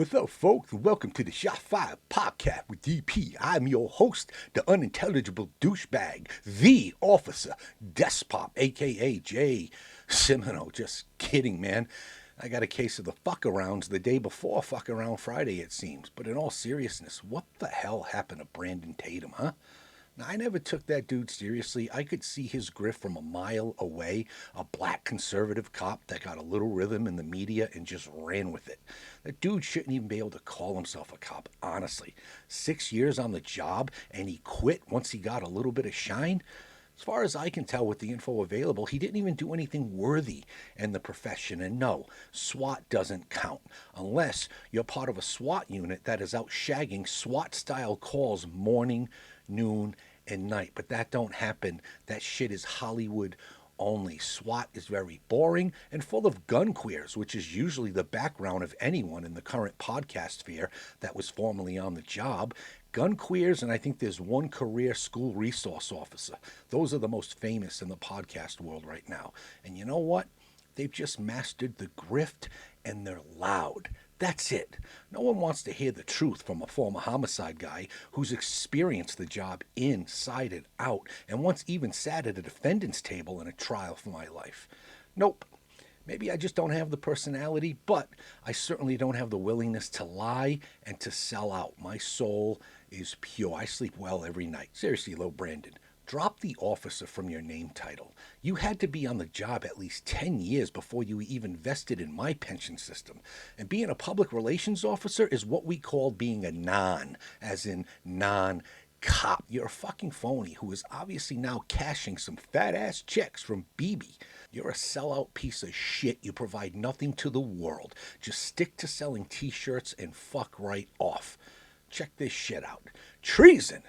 What's up, folks? Welcome to the Shot Fire Podcast with DP. I'm your host, the unintelligible douchebag, the officer, Despot, a.k.a. Jay Semino. Just kidding, man. I got a case of the fuck-arounds the day before fuck-around Friday, it seems. But in all seriousness, what the hell happened to Brandon Taintum, huh? Now, I never took that dude seriously. I could see his grift from a mile away, a black conservative cop that got a little rhythm in the media and just ran with it. That dude shouldn't even be able to call himself a cop, honestly. 6 years on the job, and he quit once he got a little bit of shine? As far as I can tell with the info available, he didn't even do anything worthy in the profession. And no, SWAT doesn't count unless you're part of a SWAT unit that is out shagging SWAT-style calls morning, noon, and night. But that don't happen. That shit is Hollywood only. SWAT is very boring and full of gun queers, which is usually the background of anyone in the current podcast sphere that was formerly on the job. Gun queers, and I think there's one career school resource officer. Those are the most famous in the podcast world right now. And you know what? They've just mastered the grift, and they're loud. That's it. No one wants to hear the truth from a former homicide guy who's experienced the job inside and out, and once even sat at a defendant's table in a trial for my life. Nope. Maybe I just don't have the personality, but I certainly don't have the willingness to lie and to sell out. My soul is pure. I sleep well every night. Seriously, though, Brandon, drop the officer from your name title. You had to be on the job at least 10 years before you even vested in my pension system. And being a public relations officer is what we call being a non, as in non-cop. You're a fucking phony who is obviously now cashing some fat-ass checks from BB. You're a sellout piece of shit. You provide nothing to the world. Just stick to selling t-shirts and fuck right off. Check this shit out. Treason!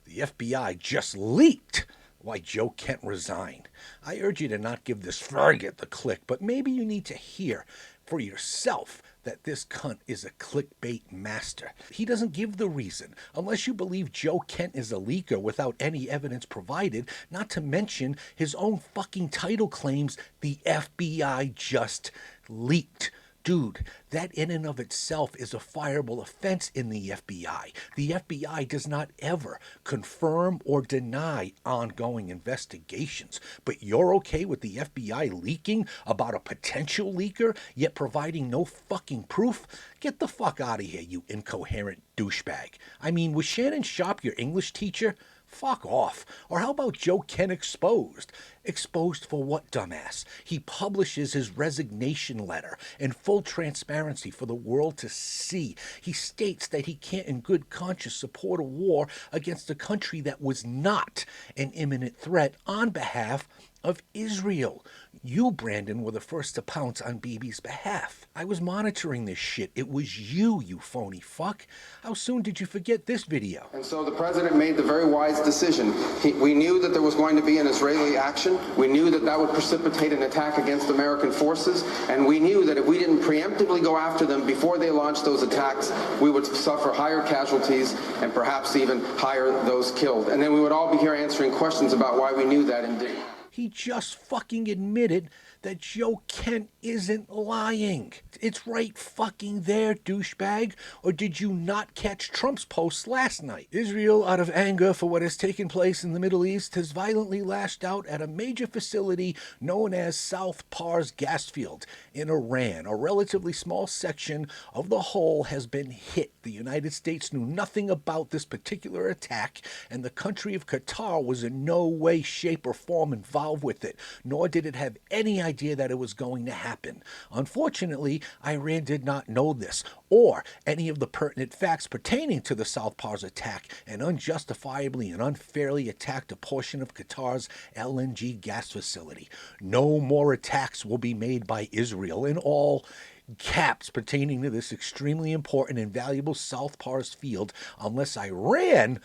The FBI just leaked why Joe Kent resigned. I urge you to not give this faggot the click, but maybe you need to hear for yourself that this cunt is a clickbait master. He doesn't give the reason, unless you believe Joe Kent is a leaker without any evidence provided, not to mention his own fucking title claims the FBI just leaked. Dude, that in and of itself is a fireable offense in the FBI. The FBI does not ever confirm or deny ongoing investigations. But you're okay with the FBI leaking about a potential leaker, yet providing no fucking proof? Get the fuck out of here, you incoherent douchebag. I mean, was Shannon Sharp your English teacher? Fuck off. Or how about Joe Kent exposed? Exposed for what, dumbass? He publishes his resignation letter in full transparency for the world to see. He states that he can't in good conscience support a war against a country that was not an imminent threat on behalf of Israel. You, Brandon, were the first to pounce on Bibi's behalf. I was monitoring this shit. It was you, you phony fuck. How soon did you forget this video? And so the president made the very wise decision. We knew that there was going to be an Israeli action. We knew that that would precipitate an attack against American forces. And we knew that if we didn't preemptively go after them before they launched those attacks, we would suffer higher casualties and perhaps even higher those killed. And then we would all be here answering questions about why we knew that and didn't. He just fucking admitted that Joe Kent isn't lying. It's right fucking there, douchebag. Or did you not catch Trump's post last night? Israel, out of anger for what has taken place in the Middle East, has violently lashed out at a major facility known as South Pars gas field in Iran. A relatively small section of the whole has been hit. The United States knew nothing about this particular attack, and the country of Qatar was in no way, shape, or form involved with it, nor did it have any idea that it was going to happen. Unfortunately, Iran did not know this, or any of the pertinent facts pertaining to the South Pars attack, and unjustifiably and unfairly attacked a portion of Qatar's LNG gas facility. No more attacks will be made by Israel, in all caps pertaining to this extremely important and valuable South Pars field, unless Iran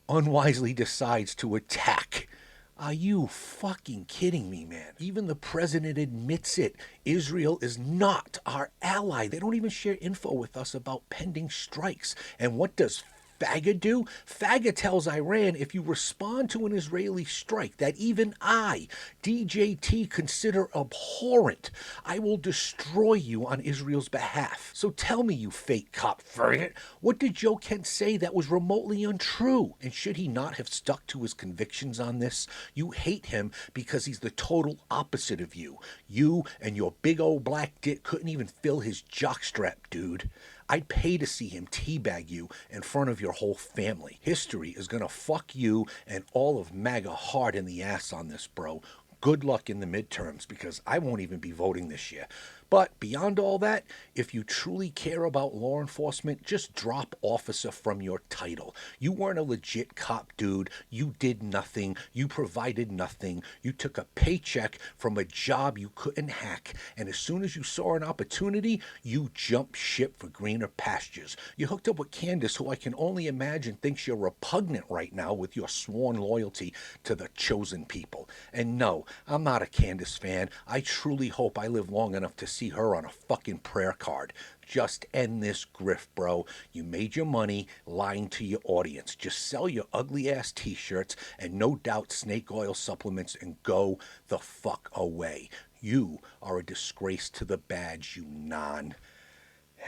unwisely decides to attack. Are you fucking kidding me, man? Even the president admits it. Israel is not our ally. They don't even share info with us about pending strikes. And what does Fagga do? Fagga tells Iran if you respond to an Israeli strike that even I, DJT, consider abhorrent, I will destroy you on Israel's behalf. So tell me, you fake cop faggot, what did Joe Kent say that was remotely untrue? And should he not have stuck to his convictions on this? You hate him because he's the total opposite of you. You and your big old black dick couldn't even fill his jockstrap, dude. I'd pay to see him teabag you in front of your whole family. History is gonna fuck you and all of MAGA hard in the ass on this, bro. Good luck in the midterms, because I won't even be voting this year. But beyond all that, if you truly care about law enforcement, just drop officer from your title. You weren't a legit cop, dude. You did nothing. You provided nothing. You took a paycheck from a job you couldn't hack. And as soon as you saw an opportunity, you jumped ship for greener pastures. You hooked up with Candace, who I can only imagine thinks you're repugnant right now with your sworn loyalty to the chosen people. And no, I'm not a Candace fan. I truly hope I live long enough to see her on a fucking prayer card. Just end this grift, bro. You made your money lying to your audience. Just sell your ugly ass t-shirts and no doubt snake oil supplements and go the fuck away. You are a disgrace to the badge, you non.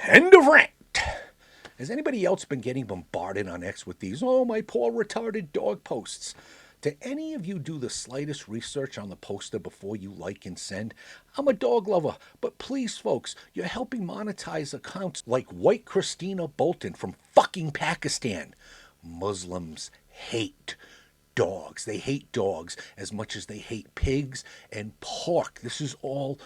End of rant. Has anybody else been getting bombarded on X with these, oh, my poor retarded dog posts? Did any of you do the slightest research on the poster before you like and send? I'm a dog lover, but please, folks, you're helping monetize accounts like White Christina Bolton from fucking Pakistan. Muslims hate dogs. They hate dogs as much as they hate pigs and pork. This is all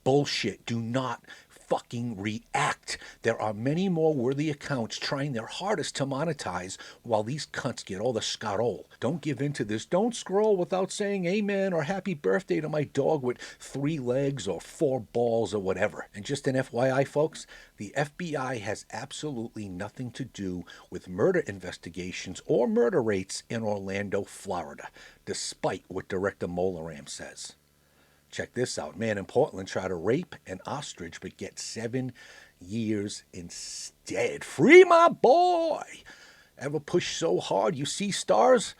bullshit. Do not fucking react. There are many more worthy accounts trying their hardest to monetize while these cunts get all the scarol. Don't give in to this. Don't scroll without saying amen or happy birthday to my dog with 3 legs or 4 balls or whatever. And just an FYI, folks, the FBI has absolutely nothing to do with murder investigations or murder rates in Orlando, Florida, despite what Director Molaram says. Check this out. Man in Portland tried to rape an ostrich but get 7 years instead. Free my boy! Ever push so hard you see stars?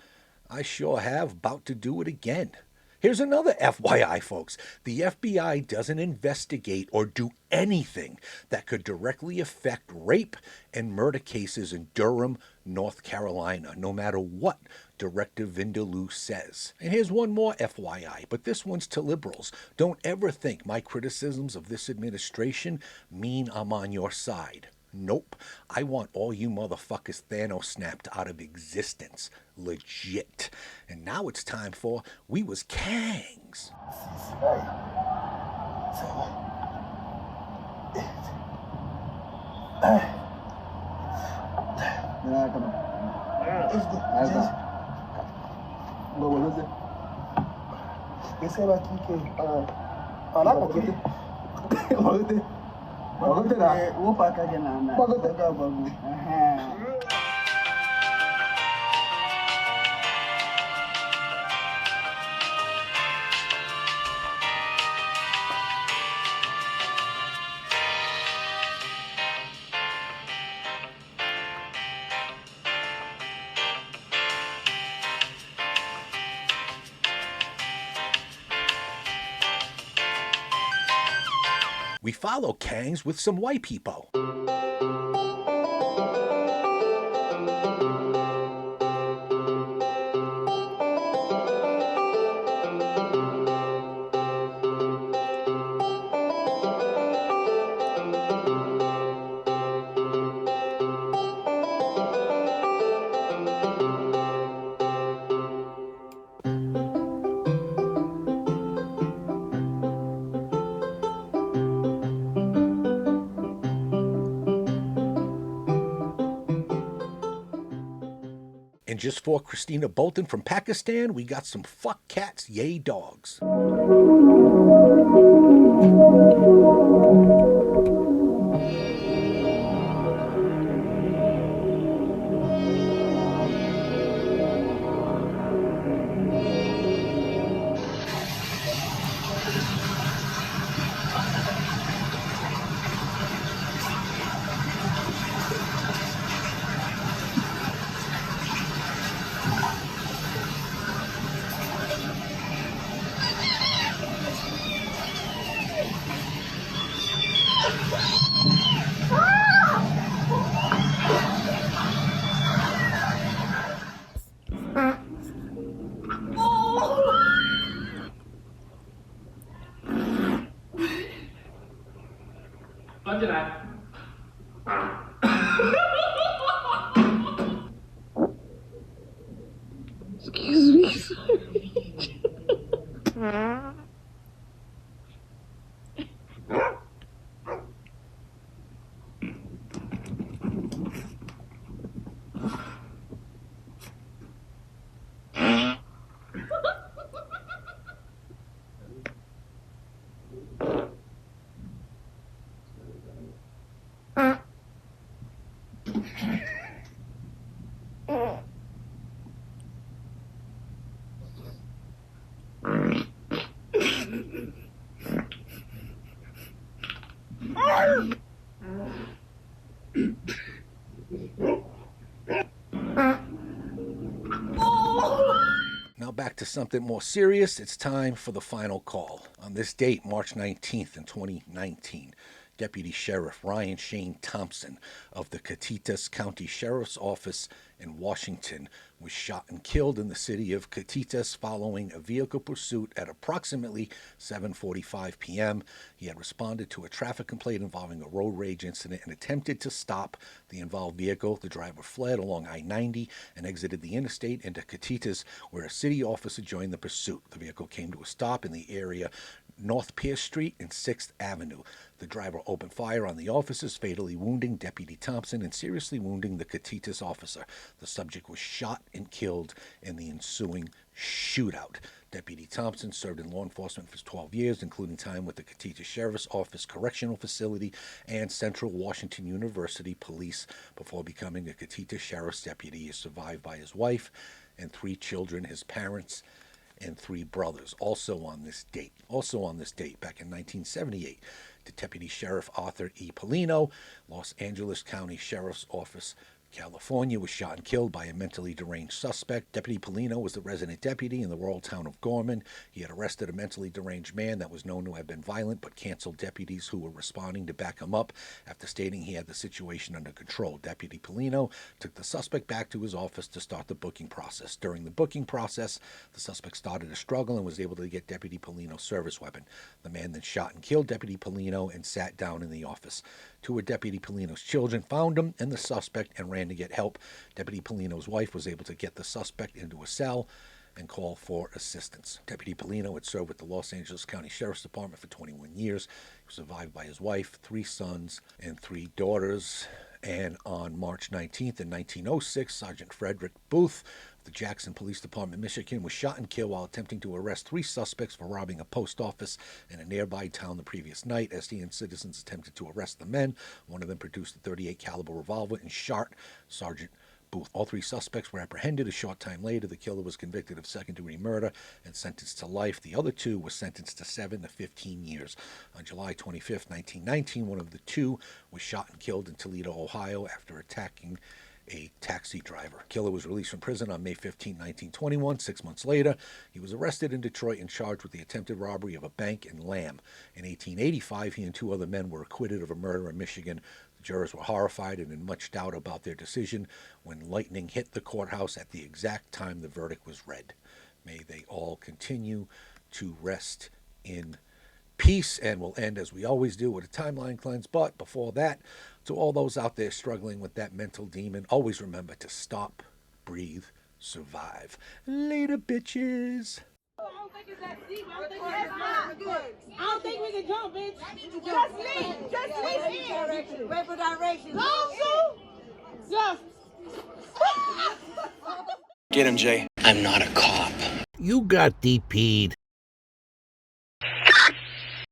I sure have. About to do it again. Here's another FYI, folks. The FBI doesn't investigate or do anything that could directly affect rape and murder cases in Durham, North Carolina, no matter what Director Vindaloo says. And here's one more FYI, but this one's to liberals. Don't ever think my criticisms of this administration mean I'm on your side. Nope. I want all you motherfuckers Thanos snapped out of existence. Legit. And now it's time for We Was Kangs. We follow Kangs with some white people. And just for Christina Bolton from Pakistan, we got some fuck cats, yay dogs. deny. Excuse me. Now back to something more serious. It's time for the final call. On this date, March 19th in 2019, Deputy Sheriff Ryan Shane Thompson of the Catitas County Sheriff's Office in Washington was shot and killed in the city of Catitas following a vehicle pursuit at approximately 7:45 p.m. He had responded to a traffic complaint involving a road rage incident and attempted to stop the involved vehicle. The driver fled along I-90 and exited the interstate into Catitas, where a city officer joined the pursuit. The vehicle came to a stop in the area North Pierce Street and 6th Avenue. The driver opened fire on the officers, fatally wounding Deputy Thompson and seriously wounding the Catitas officer. The subject was shot and killed in the ensuing shootout. Deputy Thompson served in law enforcement for 12 years, including time with the Catitas Sheriff's Office Correctional Facility and Central Washington University Police before becoming a Catitas Sheriff's Deputy. He is survived by his wife and 3 children, his parents, and 3 brothers. Also on this date, back in 1978, the Deputy Sheriff Arthur E. Polino, Los Angeles County Sheriff's Office, California, was shot and killed by a mentally deranged suspect. Deputy Polino was the resident deputy in the rural town of Gorman. He had arrested a mentally deranged man that was known to have been violent, but canceled deputies who were responding to back him up after stating he had the situation under control. Deputy Polino took the suspect back to his office to start the booking process. During the booking process, the suspect started a struggle and was able to get Deputy Polino's service weapon. The man then shot and killed Deputy Polino and sat down in the office. 2 of Deputy Polino's children found him and the suspect and ran to get help. Deputy Polino's wife was able to get the suspect into a cell and call for assistance. Deputy Polino had served with the Los Angeles County Sheriff's Department for 21 years. He was survived by his wife, 3 sons, and 3 daughters. And on March 19th in 1906, Sergeant Frederick Booth of the Jackson Police Department, Michigan, was shot and killed while attempting to arrest 3 suspects for robbing a post office in a nearby town the previous night. As he and citizens attempted to arrest the men, one of them produced a .38 caliber revolver and shot Sergeant Booth. All 3 suspects were apprehended. A short time later, the killer was convicted of second-degree murder and sentenced to life. The other 2 were sentenced to 7 to 15 years. On July 25th, 1919, one of the 2 was shot and killed in Toledo, Ohio, after attacking a taxi driver. The killer was released from prison on May 15, 1921. 6 months later, he was arrested in Detroit and charged with the attempted robbery of a bank in Lamb. In 1885, he and 2 other men were acquitted of a murder in Michigan. Jurors were horrified and in much doubt about their decision when lightning hit the courthouse at the exact time the verdict was read. May they all continue to rest in peace. And we'll end, as we always do, with a timeline cleanse. But before that, to all those out there struggling with that mental demon, always remember to stop, breathe, survive. Later, bitches. I don't think it's that deep. I don't think I don't think we can jump, bitch. Just leave. Just leave. Wait for directions. Just. Get him, Jay. I'm not a cop. You got DP'd.